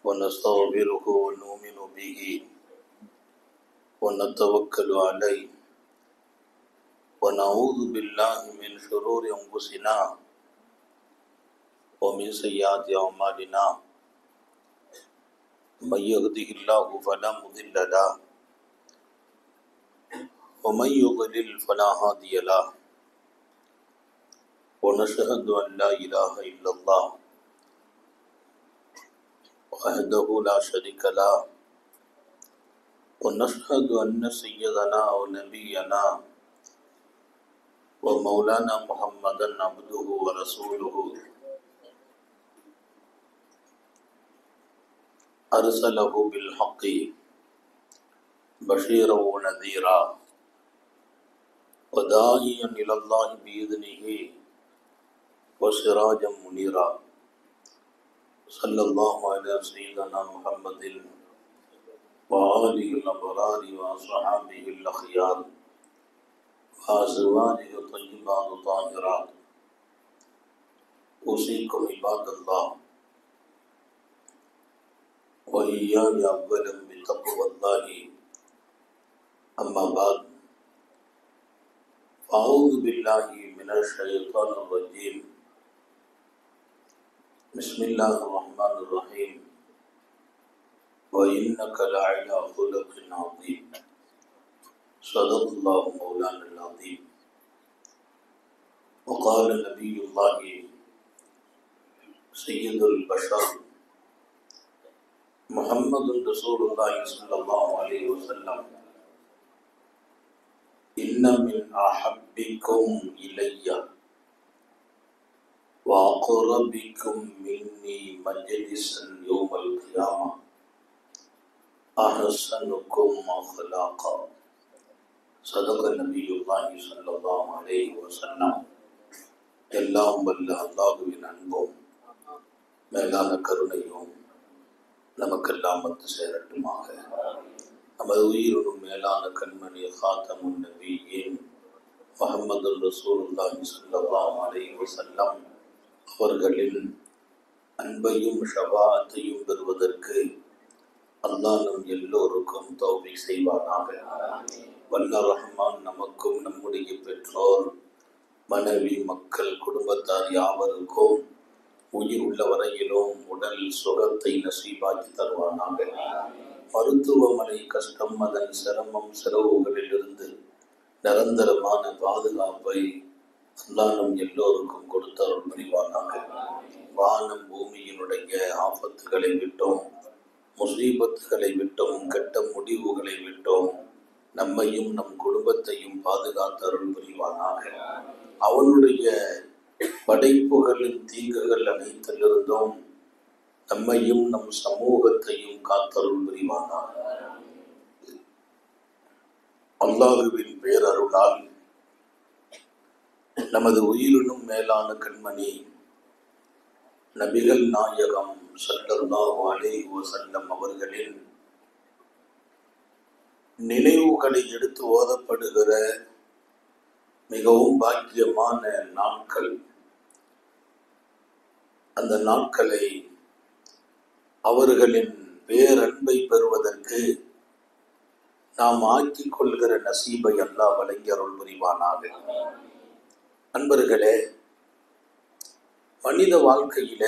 ونستغفره ونؤمن به ونتوكل عليه ونعوذ بالله من شرور أنفسنا ومن سيئات أعمالنا من يهده الله فلا مضل له ومن يضلل فلا هادي له ونشهد أن لا إله إلا الله وحده لا شريك له ونشهد أن سيدنا ونبينا ومولانا محمدا عبده ورسوله أرسله بالحق بشيرا ونذيرا وداعيا إلى الله بإذنه وسراجا منيرا صلى الله على سيدنا محمد وآله الأبرار وأصحابه الأخيار وأزواجه الطيبات الطاهرات أوصيكم عباد الله وإياي أولا بتقوى الله أما بعد أعوذ بالله من الشيطان الرجيم بسم الله الرحمن الرحيم وإنك لعلى خلق عظيم صدق الله مولانا العظيم وقال نبي الله سيد البشر محمد رسول الله صلى الله عليه وسلم إن من أحبكم إلي وأقربكم مني مجلسا يوم القيامة أحسنكم أخلاقا صدق النبي الله صلى الله عليه وسلم எல்லாம் வல்ல அல்லாஹ்வின் அன்பும் மேலான கருணையும் நமக்கெல்லாம் வந்து சேரட்டுமாக. நமது உயிரினும் மேலான கண்மணி ஹாத்தமுன் நபியின் முஹம்மது ரசூலுல்லாஹி ஸல்லல்லாஹு அலைஹி வஸல்லம் அவர்களின் அன்பையும் ஷஃபாஅத்தையும் பெறுவதற்கு அல்லாஹ் நம் எல்லோருக்கும் தௌஃபீக் செய்வானாக. வல்ல ரஹ்மான் நமக்கும் நம்முடைய பெற்றோர் மனைவி மக்கள் குடும்பத்தார் யாவருக்கும் உயிர் உள்ள வரையிலும் உடல் சுகத்தை நசீபாக்கி தருவானாக. மருத்துவமனை கஷ்டம் அதன் சிரமம் செலவுகளிலிருந்து நிரந்தரமான பாதுகாப்பை அல்லாஹ் நம் எல்லோருக்கும் கொடுத்தருள் புரிவானாக. வானம் பூமியினுடைய ஆபத்துகளை விட்டோம், முசீபத்துகளை விட்டோம், கெட்ட முடிவுகளை விட்டோம் நம்மையும் நம் குடும்பத்தையும் பாதுகாத்தருள் புரிவானாக. அவனுடைய படைப்புகளின் தீங்குகள் அனைத்திலிருந்தும் நம்மையும் நம் சமூகத்தையும் காத்தருள் புரிவானாக. அல்லாஹ்வின் பேரருளால் நமது உயிரினும் மேலான கண்மணி நபிகள் நாயகம் ஸல்லல்லாஹு அலைஹி வஸல்லம் அவர்களின் நினைவுகளை எடுத்து ஓதப்படுகிற மிகவும் பாக்கியமான நாட்கள். அந்த நாட்களை அவர்களின் பேரன்பை பெறுவதற்கு நாம் ஆக்கிக் கொள்கிற நசீபை அல்லாஹ் வழங்கி அருள் புரிவானாக. அன்பர்களே, மனித வாழ்க்கையில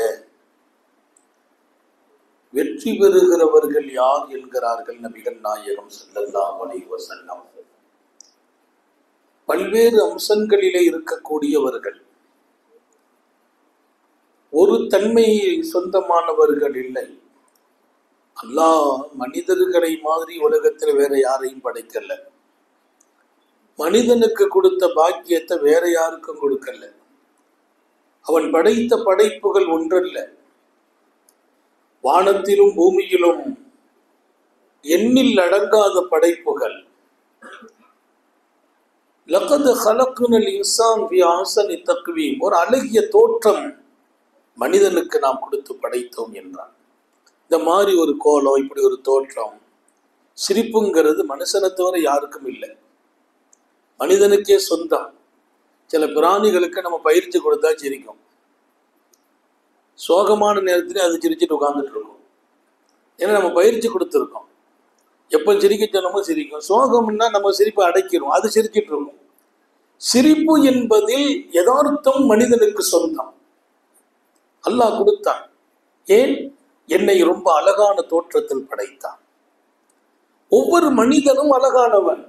வெற்றி பெறுகிறவர்கள் யார் என்கிறார்கள் நபிகள் நாயகம் ஸல்லல்லாஹு அலைஹி வஸல்லம். பல்வேறு அம்சங்களிலே இருக்கக்கூடியவர்கள், ஒரு தன்மையை சொந்தமானவர்கள் இல்லை. அல்லாஹ் மனிதர்களை மாதிரி உலகத்தில் வேற யாரையும் படைக்கல. மனிதனுக்கு கொடுத்த பாக்கியத்தை வேற யாருக்கும் கொடுக்கல. அவன் படைத்த படைப்புகள் ஒன்றல்ல, வானத்திலும் பூமியிலும் எண்ணில் அடங்காத படைப்புகள். லகத் ஹலக்னல் இன்சான் ஃபி அஹ்ஸனி தக்வீம், ஒரு அழகிய தோற்றம் மனிதனுக்கு நாம் கொடுத்து படைத்தோம் என்றான். இந்த மாதிரி ஒரு கோலம், இப்படி ஒரு தோற்றம், சிரிப்புங்கிறது மனுஷனை தவிர யாருக்கும் இல்லை, மனிதனுக்கே சொந்தம். சில பிராணிகளுக்கு நம்ம பயிற்சி கொடுத்தா சிரிக்கும், சோகமான நேரத்துல அது சிரிச்சுட்டு உட்கார்ந்துட்டு இருக்கும். ஏன்னா நம்ம பயிற்சி கொடுத்துருக்கோம். எப்போ சிரிக்க சொன்னமோ சிரிக்கும். சோகம்னா நம்ம சிரிப்பை அடைக்கிறோம், அது சிரிச்சிட்டு இருக்கும். சிரிப்பு என்பதில் யதார்த்தம் மனிதனுக்கு சொந்தம். அல்லாஹ் கொடுத்தான். ஏன்? என்னை ரொம்ப அழகான தோற்றத்தில் படைத்தான். ஒவ்வொரு மனிதனும் அழகானவன்.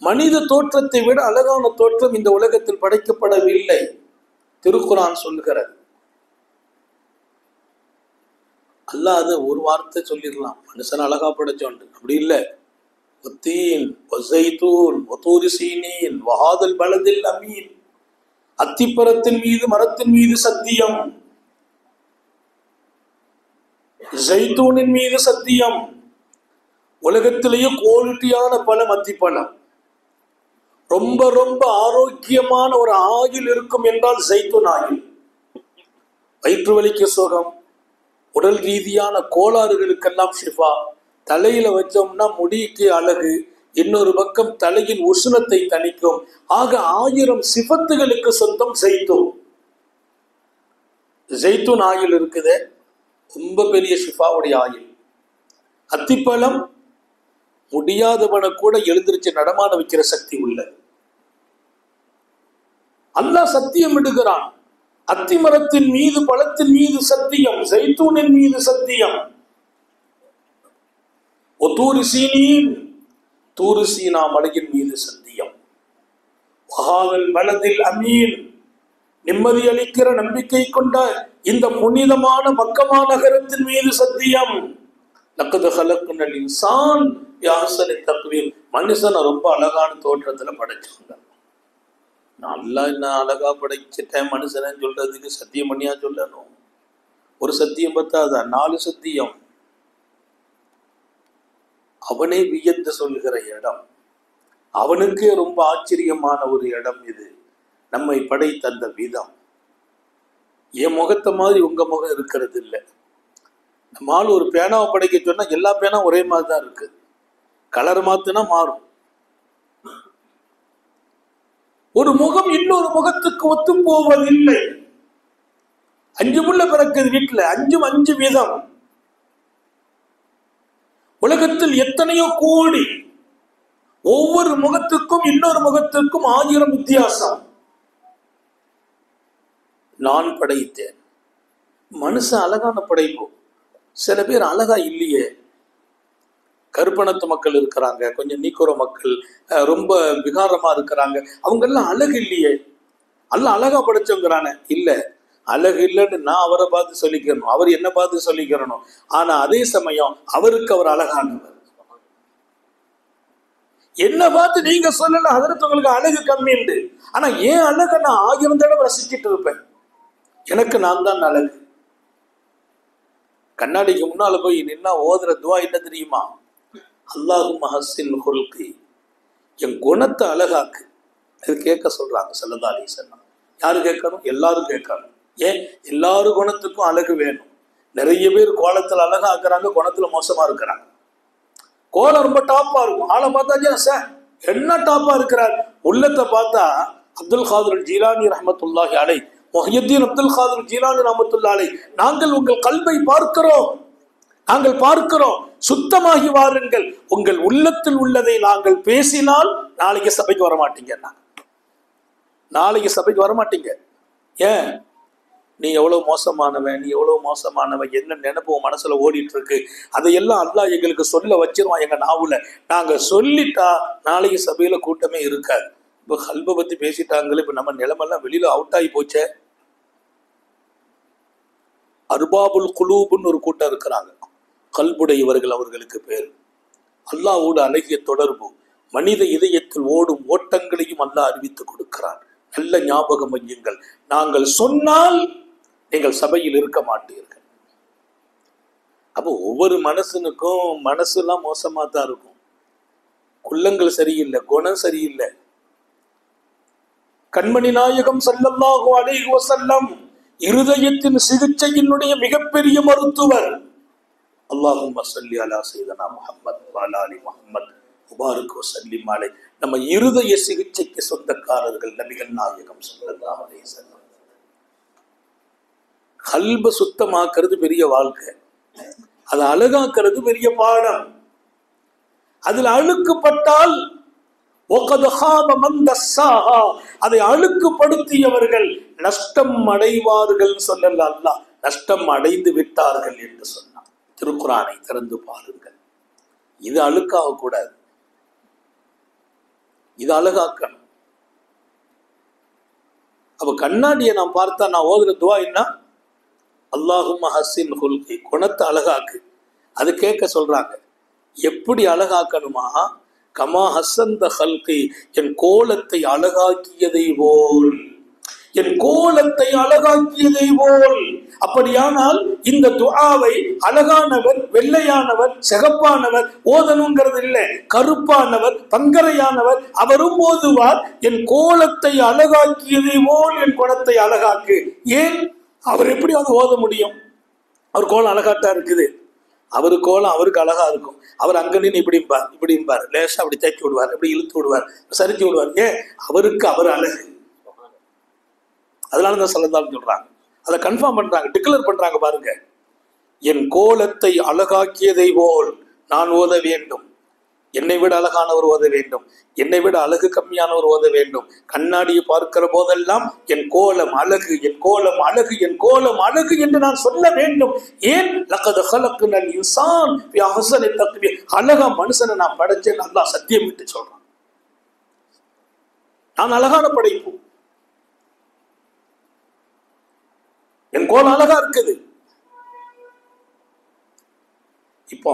மனித தோற்றத்தை விட அழகான தோற்றம் இந்த உலகத்தில் படைக்கப்படவில்லை. திருக்குரான் சொல்லுகிறது. அல்லாஹ் அதை ஒரு வார்த்தை சொல்லிடலாம், மனுஷன் அழகா படைச்சோண்டு. அப்படி இல்லை. அத்திப்பரத்தின் மீது மரத்தின் மீது சத்தியம், ஜைத்தூனின் மீது சத்தியம். உலகத்திலேயே குவாலிட்டியான பழம் அத்திப்பழம். ரொம்ப ரொம்ப ஆரோக்கியமான ஒரு ஆயில் இருக்கும் என்றால் ஜைத்தூன் ஆயில். வயிற்று வலிக்கு சுகம், உடல் ரீதியான கோளாறுகளுக்கெல்லாம் ஷிஃபா. தலையில வச்சோம்னா முடிக்கு அழகு, இன்னொரு பக்கம் தலையின் உஷ்ணத்தை தணிக்கும். ஆக 1000 சிபத்துகளுக்கு சொந்தம் ஜைத்தூன். ஜைத்தூன் ஆயில் இருக்குது, ரொம்ப பெரிய ஷிஃபாவுடைய ஆயில். அத்திப்பழம் முடியாதவனை கூட எழுந்திருச்சு நடமாட வைக்கிற சக்தி உள்ளது. அல்லாஹ் சத்தியம் இடுகிறான். அத்திமரத்தின் மீது பழத்தின் மீது சத்தியம், ஜைத்தூனின் மீது சத்தியம். ஒத்தூரி சீனீன், தூரு சீனா மலையின் மீது சத்தியம். வஹாதல் பலதில் அமீன், நிம்மதி அளிக்கிற நம்பிக்கை கொண்ட இந்த புனிதமான மக்கமா நகரத்தின் மீது சத்தியம். லக்கது ஹலக்குனல் இன்சான் ஃபீ அஹ்ஸனி தக்வீம், மனுஷனை ரொம்ப அழகான தோற்றத்துல படைச்சாங்க. நல்லா என்ன அழகா படைச்சிட்டேன் மனுஷனை சொல்றதுக்கு சத்தியம் பண்ணியா சொல்லணும்? ஒரு சத்தியம் பத்தாதா? 4 சத்தியம். அவனே வியந்து சொல்லுகிற இடம், அவனுக்கே ரொம்ப ஆச்சரியமான ஒரு இடம் இது. நம்மை படைத்த அந்த விதம். என் முகத்தை மாதிரி உங்க முகம் இருக்கிறது இல்லை. நம்மால் ஒரு பேனாவை படைக்க சொன்னா எல்லா பேனா ஒரே மாதிரி தான் இருக்கு. கலர் மாத்துனா மாறும். ஒரு முகம் இன்னொரு முகத்துக்கு ஒத்து போவதில்லை. 5 புள்ள பிறக்குது வீட்டுல, 5 விதம். உலகத்தில் எத்தனையோ கோடி, ஒவ்வொரு முகத்துக்கும் இன்னொரு முகத்துக்கும் 1000 வித்தியாசம். நான் படைத்தேன். மனுஷன் அழகான படைப்பு. சில பேர் அழகா இல்லையே. கருப்பணத்து மக்கள் இருக்கிறாங்க, கொஞ்சம் நீக்குற மக்கள் ரொம்ப விகாரமா இருக்கிறாங்க, அவங்க எல்லாம் அழகு இல்லையே. எல்லாம் அழகா படைச்சவங்கிறானே. இல்ல, அழகு இல்லைன்னு நான் அவரை பார்த்து சொல்லிக்கிறணும், அவர் என்ன பார்த்து சொல்லிக்கிறணும். ஆனா அதே சமயம் அவருக்கு அவர் அழகானவர். என்ன பார்த்து நீங்க சொல்லல அதற்கு உங்களுக்கு அழகு கம்மிண்டு. ஆனா ஏன் அழகை நான் 1000 தடவை ரசிச்சுட்டு இருப்பேன். எனக்கு நான் தான் அழகு. கண்ணாடிக்கு முன்னால போய் நின்னா ஓதுற துவா என்ன தெரியுமா? அல்லாஹும்ம ஹஸ்ஸின் ஹுல்கி, என் குணத்தை அழகாக்கு. இது கேட்க சொல்றாங்க ஸல்லல்லாஹு அலைஹி வஸல்லம். யாரு கேட்கணும்? எல்லாரும் கேட்கணும். ஏன்? எல்லாரும் குணத்துக்கும் அழகு வேணும். நிறைய பேர் கோலத்தில் அழகா ஆக்குறாங்க, குணத்துல மோசமா இருக்கிறாங்க. கோலம் ரொம்ப டாப்பா இருக்கும், ஆளை பார்த்தா சார் என்ன டாப்பா இருக்கிறார். உள்ளத்தை பார்த்தா அப்துல் காதிர் ஜீலானி ரஹ்மத்துல்லாஹி அலைஹி, முஹ்யித்தீன் அப்துல் காதிர் ஜீலானி ரஹ்மத்துல்லாஹி அலைஹி, நாங்கள் உங்கள் கல்பை பார்க்கிறோம், நாங்கள் பார்க்கிறோம், சுத்தமாகி வாருங்கள். உங்கள் உள்ளத்தில் உள்ளதை நாங்கள் பேசினால் நாளைக்கு சபைக்கு வரமாட்டீங்க. நாளைக்கு சபைக்கு வரமாட்டீங்க. ஏன்? நீ எவ்வளவு மோசமானவன், நீ எவ்வளவு மோசமானவன், என்ன நினைப்பு மனசுல ஓடிட்டு இருக்கு, அதையெல்லாம் அல்லாஹ் எங்களுக்கு சொல்ல வச்சிருவான் எங்க நாவுல. நாங்க சொல்லிட்டா நாளைக்கு சபையில கூட்டமே இருக்காது. இப்போ கல்பை பத்தி பேசிட்டாங்களே, இப்ப நம்ம நிலைமெல்லாம் வெளியில அவுட் ஆகி போச்சே. அர்பாபுல் குலூப்னு ஒரு கூட்டம் இருக்கிறாங்க, கல்புடையவர்கள் அவர்களுக்கு பேர். அல்லாஹ்வோடு அழகிய தொடர்பு, மனித இதயத்தில் ஓடும் ஓட்டங்களையும் அல்லாஹ் அறிவித்து கொடுக்கிறான். நல்ல ஞாபகம் வையுங்கள், நாங்கள் சொன்னால் நீங்கள் சபையில் இருக்க மாட்டீர்கள். அப்போ ஒவ்வொரு மனசனுக்கும் மனசுலாம் மோசமா தான் இருக்கும். குள்ளங்கள் சரியில்லை, குணம் சரியில்லை. கண்மணி நாயகம் ஸல்லல்லாஹு அலைஹி வஸல்லம் இருதயத்தின் சிகிச்சையினுடைய மிகப்பெரிய மருத்துவர். அல்லாஹும்ம ஸல்லி அலா சய்யிதனா முஹம்மத் வ அலா ஆலி முஹம்மத் முபாரக் வ ஸல்லிம் அலைஹி. நம்ம இருதய சிகிச்சைக்கு சொந்தக்காரர்கள் நபிகள் நாயகம் ஸல்லல்லாஹு அலைஹி வஸல்லம். கல்ப சுத்தமாக்குறது பெரிய வாழ்க்கை. அதை அழகாக்குறது பெரிய பாடம். அதில் அழுக்குப்பட்டால் அதை அழுக்குப்படுத்தியவர்கள் நஷ்டம் அடைவார்கள் சொல்லல அல்லாஹ், நஷ்டம் அடைந்து விட்டார்கள் என்று சொன்னார். திருக்குரானை திறந்து பாருங்கள். இது அழுக்காக கூடாது, இது அழகாக்கணும். அப்ப கண்ணாடியை நான் பார்த்தா நான் ஓதுற துவா என்ன? அல்லாஹும்ம ஹஸ்ஸின் ஹுல்கி, குணத்தை அழகாக்கு. அது கேட்க சொல்றாங்க. எப்படி அழகாக்கணுமா? கமா ஹஸ்ஸந்த ஹல்கி, என் கோலத்தை அழகாக்கியதை போல், என் கோலத்தை அழகாக்கியதை போல். அப்படியானால் இந்த துஆவை அழகானவர், வெள்ளையானவர், சிகப்பானவர் ஓதணுங்கிறது இல்லை, கருப்பானவர், பங்கரையானவர் அவரும் ஓதுவார். என் கோலத்தை அழகாக்கியதை போல் என் குணத்தை அழகாக்கு. ஏன்? அவர் எப்படி அதை ஓத முடியும்? அவர் கோலம் அழகாட்டா இருக்குது. அவரு கோலம் அவருக்கு அழகா இருக்கும். அவர் அங்க நின்று இப்படிம்பார், லேசா அப்படி தேய்ச்சி விடுவார், இப்படி இழுத்து விடுவார், சரிச்சு விடுவார். ஏன்? அவருக்கு அவர் அழகு. அதனாலதான் சொல்லதான் சொல்றாங்க, அதை கன்ஃபார்ம் பண்றாங்க, டிக்ளேர் பண்றாங்க. பாருங்க, என் கோலத்தை அழகாக்கியதை போல் நான் ஓத வேண்டும். என்னை விட அழகானவர் ஓத வேண்டும், என்னை விட அழகு கம்மியானவர் ஓத வேண்டும். கண்ணாடியை பார்க்கிற போதெல்லாம் என் கோலம் அழகு, என் கோலம் அழகு, என் கோலம் அழகு என்று நான் சொல்ல வேண்டும். ஏன்? லக்கத் ஹலக்னல் இன்சான் ஃபீ அஹ்ஸனி தக்வீம், அழகா மனுஷனை நான் படைச்சேன் அல்லாஹ் சத்தியம் விட்டு சொல்றான். நான் அழகான படைப்பு, என் கோலம் அழகா இருக்குது. இப்போ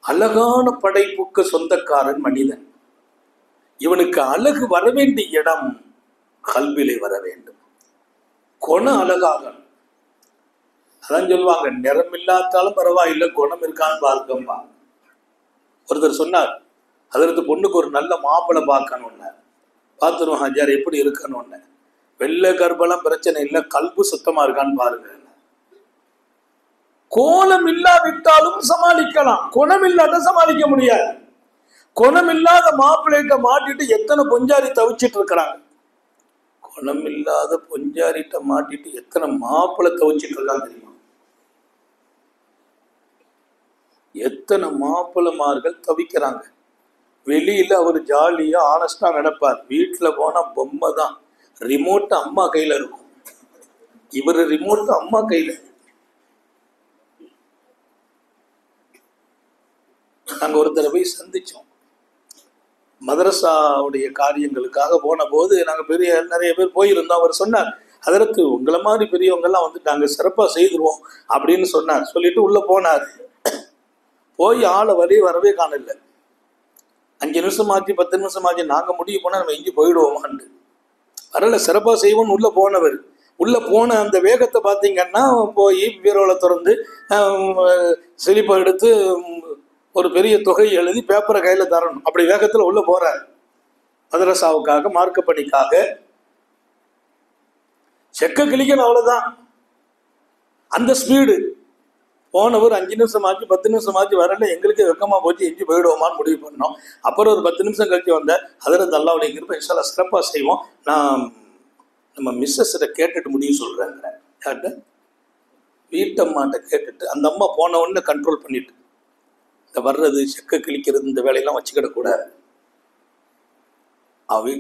அழகான படைப்புக்கு சொந்தக்காரன் மனிதன். இவனுக்கு அழகு வர வேண்டிய இடம் கல்விலே வர வேண்டும். குணம் அழகாக. அதான் சொல்லுவாங்க, நிறம் இல்லாட்டாலும் பரவாயில்லை, குணம் இருக்கான்னு பார்க்கம்பா. ஒருத்தர் சொன்னார், அதற்கு பொண்ணுக்கு ஒரு நல்ல மாப்பிள்ளை பார்க்கணும்னு. பார்த்துருவோம் ஹாஜியார் எப்படி இருக்கணும்னு. வெள்ளை கர்ப்பெல்லாம் பிரச்சனை இல்லை, கல்பு சுத்தமா இருக்கான்னு பாருங்க. கோலம் இல்லாவிட்டாலும் சமாளிக்கலாம், குணம் இல்லாத சமாளிக்க முடியாது. குணம் இல்லாத மாப்பிள்ளைகிட்ட மாட்டிட்டு எத்தனை பொஞ்சாரி தவிச்சிட்டு இருக்கிறாங்க. குணம் இல்லாத பொஞ்சாரிட்ட மாட்டிட்டு எத்தனை மாப்பிள்ளை தவிச்சிட்டு இருக்காங்க தெரியுமா? எத்தனை மாப்பிள்ளைமார்கள் தவிக்கிறாங்க. வெளியில அவர் ஜாலியா ஆனஸ்டா நடப்பார், வீட்டுல போனா பொம்மை தான். ரிமோட் அம்மா கையில இருக்கும், இவர் ரிமோட் அம்மா கையில. நாங்கள் ஒரு தடவை சந்திச்சோம், மதரசாவுடைய காரியங்களுக்காக போன போது நாங்கள் நிறைய பேர் போயிருந்தோம். அவர் சொன்னார், அதற்கு உங்களை மாதிரி பெரியவங்கெல்லாம் வந்து நாங்கள் சிறப்பாக செய்திருவோம் அப்படின்னு சொன்னார். சொல்லிட்டு உள்ள போனார். போய் ஆளை வரவே காணல. 5 நிமிஷம் ஆச்சு, 10 நிமிஷம் ஆச்சு. நாங்கள் முடிவு போனால் நம்ம எங்கேயும் போயிடுவோமான்னு வரல. சிறப்பாக செய்வோம்னு உள்ள போனவர், உள்ள போன அந்த வேகத்தை பார்த்தீங்கன்னா, போய் பீரோல திறந்து சிலிப்பை எடுத்து ஒரு பெரிய தொகை எழுதி பேப்பரை கையில தரணும். அப்படி வேகத்துல உள்ள போறார். மதரசாவுக்காக, மார்க்க பணிக்காக. செக்க கிளிக்கணும், அவ்வளவுதான். அந்த ஸ்பீடு. போனவர் 5 நிமிஷம் ஆச்சு, 10 நிமிஷம் ஆச்சு, வரல. எங்களுக்கு வெக்கமா போச்சு, எஞ்சி போயிடுவோமான்னு முடிவு பண்ணோம். அப்புறம் ஒரு 10 நிமிஷம் கழிச்சு வந்த அதில் அல்லாஹ்வுடைய கிருபை, இன்ஷாஅல்லாஹ் சிறப்பாக செய்வோம். நான் நம்ம மிஸ்ஸஸ்கிட்ட கேட்டுட்டு முடிவு சொல்றேங்கிறேன். யார்கிட்ட? வீட்டம்மாட்ட கேட்டுட்டு. அந்த அம்மா போன உடனே கண்ட்ரோல் பண்ணிட்டு, இந்த வர்றது செக்க கிழிக்கிறது இந்த வேலையெல்லாம் வச்சுக்கிடக்கூடாது.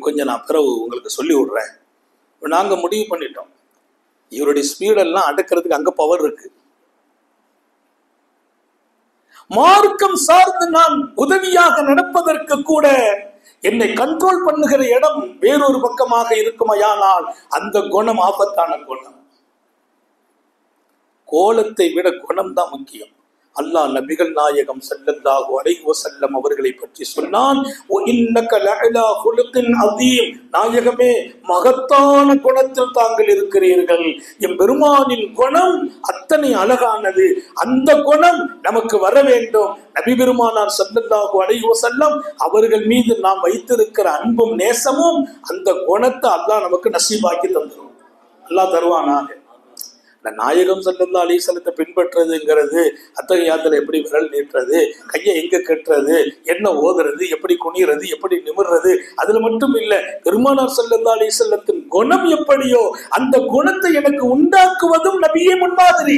கொஞ்சம் நான் பிறகு உங்களுக்கு சொல்லி விடுறேன். நாங்கள் முடிவு பண்ணிட்டோம், இவருடைய ஸ்பீடெல்லாம் அடக்கிறதுக்கு அங்கே பவர் இருக்கு. மார்க்கம் சார்ந்து நான் உதவியாக நடப்பதற்கு கூட என்னை கண்ட்ரோல் பண்ணுகிற இடம் வேறொரு பக்கமாக இருக்குமையானால் அந்த குணம் ஆபத்தான குணம். கோலத்தை விட குணம் தான் முக்கியம். அல்லாஹ் நபிகள் நாயகம் ஸல்லல்லாஹு அலைஹி வஸல்லம் அவர்களை பற்றி சொன்னான், இன்னக லஅலா குலுகின் அதீம், நாயகமே மகத்தான குணத்தில் தாங்கள் இருக்கிறீர்கள். எம் பெருமானின் குணம் அத்தனை அழகானது. அந்த குணம் நமக்கு வர வேண்டும். நபி பெருமானார் ஸல்லல்லாஹு அலைஹி வஸல்லம் அவர்கள் மீது நாம் வைத்திருக்கிற அன்பும் நேசமும் அந்த குணத்தை அல்லாஹ் நமக்கு நசீபாக்கி தந்துடும். அல்லாஹ் தருவானாக. நாயகம் ஸல்லல்லாஹு அலைஹி வஸல்லத்தை பின்பற்றுறதுங்கிறது அத்தகையாத்துல எப்படி விரல் நீட்டுறது, கையை எங்க கட்டுறது, என்ன ஓதுறது, எப்படி குனிறது, எப்படி நிமிர்றது, அதுல மட்டும் இல்லை, பெருமானார் ஸல்லல்லாஹு அலைஹி வஸல்லத்தின் குணம் எப்படியோ அந்த குணத்தை எனக்கு உண்டாக்குவதும் நபியே முன்மாதிரி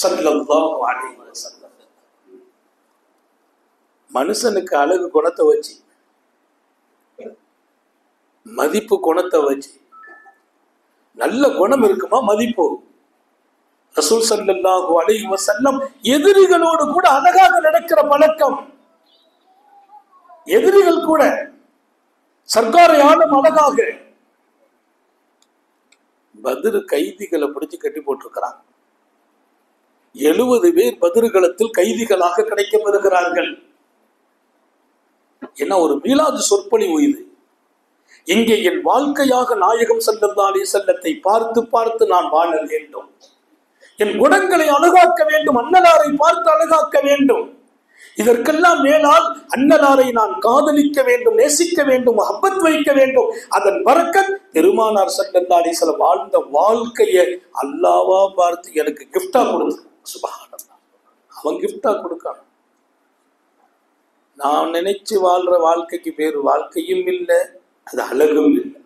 ஸல்லல்லாஹு அலைஹி வஸல்லம். மனுஷனுக்கு அழகு குணத்தை வச்சு, மதிப்பு குணத்தை வச்சு, நல்ல குணம் இருக்குமா மதிப்பு. ரசூல் ஸல்லல்லாஹு அலைஹி வஸல்லம் எதிரிகளோடு கூட அழகாக நடக்கிற பழக்கம். எதிரிகள் கூட சர்க்காரை ஆளும் அழகாக. பத்ர் கைதிகளை பிடிச்சு கட்டி போட்டிருக்கிறாங்க. 70 பேர் பத்ருகளத்தில் கைதிகளாக கிடைக்கப்பெறுகிறார்கள். என்ன ஒரு மீலாது சொற்பொழிவு இது. இங்கே என் வாழ்க்கையாக நாயகம் ஸல்லல்லாஹு அலைஹி வஸல்லத்தை பார்த்து பார்த்து நான் வாழ வேண்டும். என் குணங்களை அழகாக்க வேண்டும். அன்னலாரை பார்த்து அழகாக்க வேண்டும். இதற்கெல்லாம் மேலால் அன்னலாரை நான் காதலிக்க வேண்டும், நேசிக்க வேண்டும், முஹப்பத் வைக்க வேண்டும். அதன் பரக்கத் பெருமானார் ஸல்லல்லாஹு அலைஹி வஸல்லம் வாழ்ந்த வாழ்க்கையை அல்லாஹ்வா பார்த்து எனக்கு கிஃப்டா கொடுத்தான். சுப்ஹானல்லாஹ். அவன் கிஃப்டா கொடுக்கான். நான் நினைச்சு வாழ்ற வாழ்க்கைக்கு பேரு வாழ்க்கையும் இல்லை, அது அழகும் இல்லை.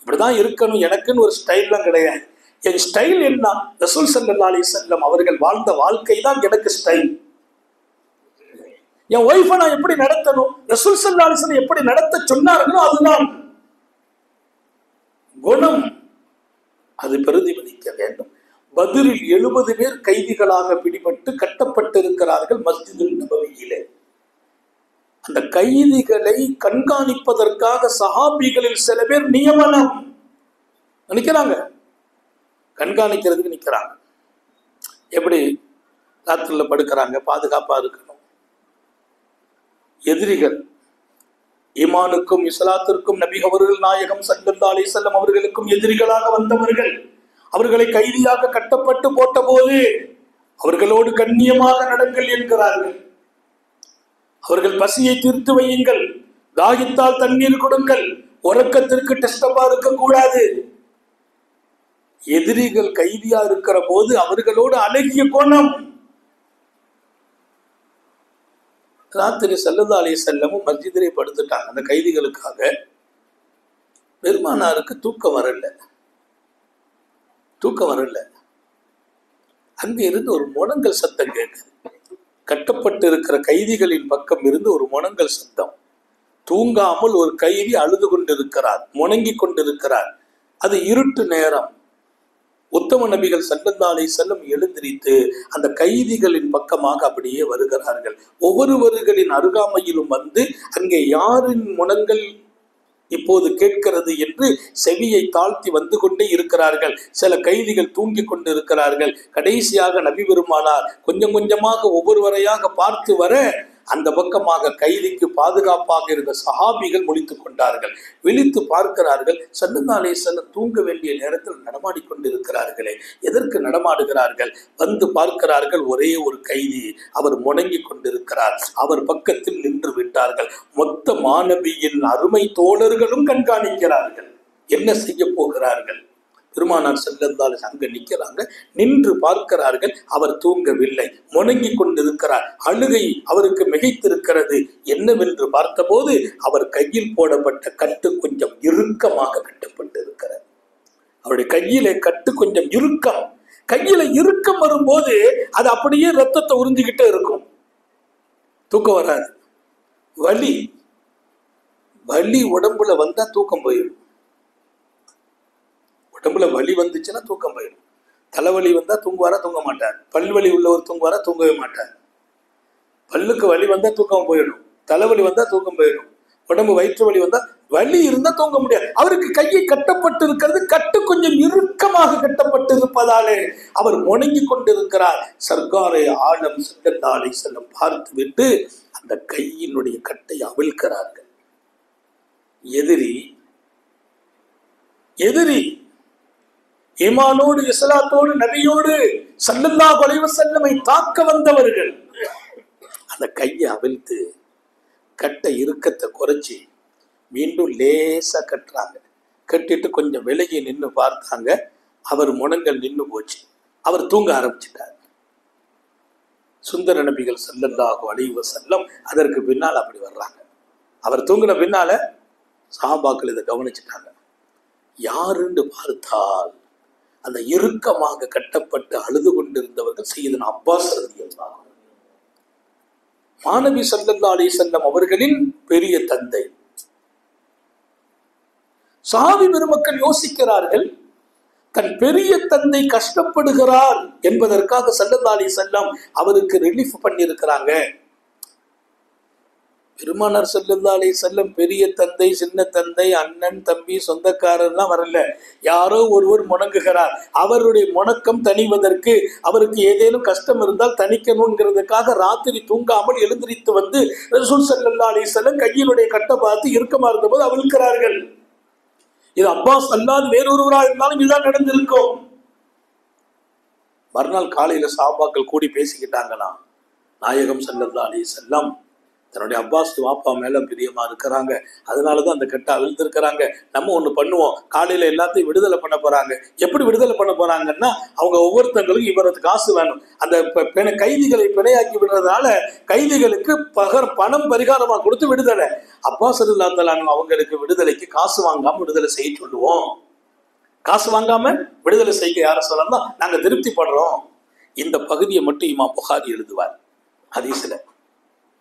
இப்படிதான் இருக்கணும் எனக்குன்னு ஒரு ஸ்டைல்லாம் கிடையாது. என் ஸ்டைல் என்ன? ரசூல் ஸல்லல்லாஹு அலைஹி வஸல்லம் அவர்கள் வாழ்ந்த வாழ்க்கை தான் எனக்கு ஸ்டைல். என் ஒய்ஃபை நான் எப்படி நடத்தணும், ரசூல் ஸல்லல்லாஹு அலைஹி வஸல்லம் எப்படி நடத்த சொன்னார்களோ அதுதான் குணம். அது பிரதிபலிக்க வேண்டும். பத்ரில் 70 பேர் கைதிகளாக பிடிபட்டு கட்டப்பட்டிருக்கிறார்கள் மஸ்ஜிதுல் நபவியிலே. அந்த கைதிகளை கண்காணிப்பதற்காக சஹாபிகளில் சில பேர் நியமனம் நினைக்கிறாங்க, கண்காணிக்கிறதுக்கு நிற்கிறாங்க. எப்படி ராத்திரில படுக்கிறாங்க, பாதுகாப்பா இருக்கணும். எதிரிகள் ஈமானுக்கும் இஸ்லாத்திற்கும் நபி அவர்கள் நாயகம் ஸல்லல்லாஹு அலைஹி வஸல்லம் அவர்களுக்கும் எதிரிகளாக வந்தவர்கள். அவர்களை கைதியாக கட்டப்பட்டு போட்ட போது அவர்களோடு கண்ணியமாக நடங்கள் என்கிறார்கள். அவர்கள் பசியை தீர்த்து வையுங்கள், தாகித்தால் தண்ணீர் கொடுங்கள், உறக்கத்திற்கு டெஸ்டப்பா இருக்கக்கூடாது. எதிரிகள் கைதியா இருக்கிற போது அவர்களோடு அழகிய கோணம். ராத்திரி ஸல்லல்லாஹு அலைஹி வஸல்லமும் மஸ்ஜிதிலே படுத்துட்டாங்க. அந்த கைதிகளுக்காக பெருமானாருக்கு தூக்கம் வரல. அங்க இருந்து ஒரு முழங்கல் சத்தம் கேட்குது. கட்டப்பட்டு இருக்கிற கைதிகளின் பக்கம் இருந்து ஒரு முழங்கல் சத்தம். தூங்காமல் ஒரு கைதி அழுது கொண்டிருக்கிறார், முணங்கி கொண்டிருக்கிறார். அது இருட்டு நேரம். உத்தம நபிகள் ஸல்லல்லாஹு அலைஹி வஸல்லம் எழுந்திரித்து அந்த கைதிகளின் பக்கமாக அப்படியே வருகிறார்கள். ஒவ்வொருவர்களின் அருகாமையிலும் வந்து அங்கே யாரின் முனங்கள் இப்போது கேட்கிறது என்று செவியை தாழ்த்தி வந்து கொண்டே இருக்கிறார்கள். சில கைதிகள் தூங்கி கொண்டு இருக்கிறார்கள். கடைசியாக நபி பெருமானார் கொஞ்சம் கொஞ்சமாக ஒவ்வொருவரையாக பார்த்து வர அந்த பக்கமாக கைதிக்கு பாதுகாப்பாக இருந்த சஹாபிகள் முழித்துக் கொண்டார்கள். விழித்து பார்க்கிறார்கள். ஸல்லல்லாஹு அலைஹி வஸல்லம் தூங்க வேண்டிய நேரத்தில் நடமாடிக்கொண்டிருக்கிறார்களே, எதற்கு நடமாடுகிறார்கள்? வந்து பார்க்கிறார்கள், ஒரே ஒரு கைதி அவர் முடங்கி கொண்டிருக்கிறார். அவர் பக்கத்தில் நின்று விட்டார்கள். மொத்த மாணவியின் அருமை தோழர்களும் கண்காணிக்கிறார்கள். என்ன செய்ய போகிறார்கள்? பெருமானார் ஸல்லல்லாஹு அலைஹி வஸல்லம் அங்க நிற்கிறாங்க, நின்று பார்க்கிறார்கள். அவர் தூங்கவில்லை, முணங்கி கொண்டிருக்கிறார். அழுகை அவருக்கு மிகைத்திருக்கிறது. என்னவென்று பார்த்தபோது அவர் கையில் போடப்பட்ட கட்டு கொஞ்சம் இறுக்கமாக கட்டப்பட்டிருக்கிறது. அவருடைய கையிலே கட்டு கொஞ்சம் இறுக்கம். கையில இறுக்கம் வரும்போது அது அப்படியே ரத்தத்தை உறிஞ்சிக்கிட்டே இருக்கும். தூக்கம் வராது. வலி உடம்புல வந்தா தூக்கம் போயிடும். உடம்புல வலி வந்துச்சுன்னா தூக்கம் போயிடும். தலைவலி வந்தா தூங்குவாரா? தூங்க மாட்டார். பல்வலி உள்ளவர் தூங்குவாரா? தூங்கவே மாட்டார். பல்லுக்கு வலி வந்தா தூக்கம் போயிடும். தலைவலி வந்தா தூக்கம் போயிடும். உடம்பு வயிற்று வலி வந்தா, வலி இருந்தா தூங்க முடியாது. அவருக்கு கையை கட்டப்பட்டு இருக்கிறது, கட்டு கொஞ்சம் இறுக்கமாக கட்டப்பட்டு இருப்பதாலே அவர் முணங்கி கொண்டிருக்கிறார். சர்க்காரை ஆலம் ஸல்லல்லாஹு அலைஹி வஸல்லம் பார்த்து விட்டு அந்த கையினுடைய கட்டை அவிழ்க்கிறார்கள். எதிரி ஈமானோடு இஸ்லாத்தோடு நபியோடு ஸல்லல்லாஹு அலைஹி வஸல்லமை தாக்க வந்தவர்கள். அந்த கையை அவிழ்த்து கட்டை இறுக்கத்தை குறைச்சி மீண்டும் லேசா கட்டுறாங்க. கட்டிட்டு கொஞ்சம் விலகி நின்று பார்த்தாங்க. அவர் முனங்கள் நின்று போச்சு. அவர் தூங்க ஆரம்பிச்சிட்டார். சுந்தர நபிகள் ஸல்லல்லாஹு அலைஹி வஸல்லம் அதற்கு பின்னால் அப்படி வர்றாங்க. அவர் தூங்கின பின்னால சஹாபாக்கள் இதை கவனிச்சுட்டாங்க. யாருன்னு பார்த்தால் அந்த இறுக்கமாக கட்டப்பட்டு அழுது கொண்டிருந்தவர்கள் சையதுனா அப்பாஸ் ரலியல்லாஹு அன்ஹு. மாணவி ஸல்லல்லாஹு அலைஹி வஸல்லம் அவர்களின் பெரிய தந்தை. சஹாபி பெருமக்கள் யோசிக்கிறார்கள், தன் பெரிய தந்தை கஷ்டப்படுகிறார் என்பதற்காக ஸல்லல்லாஹு அலைஹி வஸல்லம் அவருக்கு ரிலீஃப் பண்ணி இருக்கிறாங்க. பெருமானார் ஸல்லல்லாஹு அலைஹி வஸல்லம் பெரிய தந்தை, சின்ன தந்தை, அண்ணன், தம்பி, சொந்தக்காரர்லாம் வரல. யாரோ ஒருவர் முணங்குகிறார். அவருடைய முணக்கம் தணிவதற்கு, அவருக்கு ஏதேனும் கஷ்டம் இருந்தால் தணிக்கணுங்கிறதுக்காக ராத்திரி தூங்காமல் எழுந்திரித்து வந்து ரசூல் ஸல்லல்லாஹு அலைஹி வஸல்லம் கையினுடைய கட்டை பார்த்து இறுக்கமா இருந்தபோது அவிழ்க்கிறார்கள். இது அப்பாஸ் அல்லாது வேறொருவராக இருந்தாலும் இதுதான் நடந்திருக்கும். மறுநாள் காலையில சஹாபாக்கள் கூடி பேசிக்கிட்டாங்கன்னா, நாயகம் ஸல்லல்லாஹு அலைஹி வஸல்லம் தன்னுடைய அப்பாஸ் வாப்பா மேல பிரியமா இருக்கிறாங்க, அதனாலதான் அந்த கட்டை அவிழ்த்திருக்கிறாங்க. நம்ம ஒண்ணு பண்ணுவோம், காலையில எல்லாத்தையும் விடுதலை பண்ண போறாங்க. எப்படி விடுதலை பண்ண போறாங்கன்னா, அவங்க ஒவ்வொருத்தங்களுக்கும் இவரது காசு வேணும். அந்த கைதிகளை பிணையாக்கி விடுறதுனால கைதிகளுக்கு பணம் பரிகாரமா கொடுத்து விடுதலை. அப்பாஸ் ரலியல்லாஹு அன்ஹு அவங்களுக்கு விடுதலைக்கு காசு வாங்காம விடுதலை செய்ய சொல்லுவோம். காசு வாங்காம விடுதலை செய்ய யார சொல்லலாம், நாங்க திருப்தி படுறோம். இந்த பகுதியை மட்டும் இமாம் புகாரி எழுதுவார் ஹதீஸ்ல.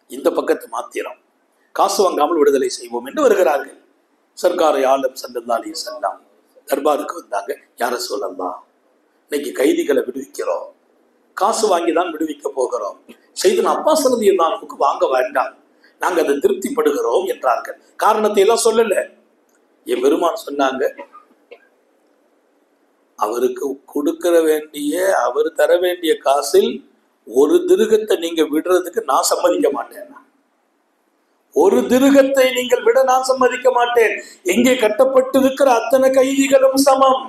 இந்த பக்கத்தை மாத்திரம் காசு வாங்காமல் விடுதலை செய்வோம் என்று வருகிறார்கள். சர்க்கார் ஆலம் ஸல்லல்லாஹு அலைஹி வஸல்லம் தர்பாருக்கு வந்தாங்க. யார சொல்லலாம், இன்னைக்கு கைதிகளை விடுவிக்கிறோம், காசு வாங்கி தான் விடுவிக்க போகிறோம். சையதுனா அப்பாஸ் ரலியல்லாஹு அன்ஹுக்கு வாங்க வேண்டாம், நாங்க அதை திருப்திப்படுகிறோம் என்றார்கள். காரணத்தை எல்லாம் சொல்லல. என் பெருமான் சொன்னாங்க, அவருக்கு கொடுக்கிற வேண்டிய, அவர் தர வேண்டிய காசில் ஒரு திருகத்தை நீங்க விடுறதுக்கு நான் சம்மதிக்க மாட்டேன். ஒரு திருகத்தை நீங்கள் விட நான் சம்மதிக்க மாட்டேன். எங்கே கட்டப்பட்டு இருக்கிற அத்தனை கைதிகளும் சமம்,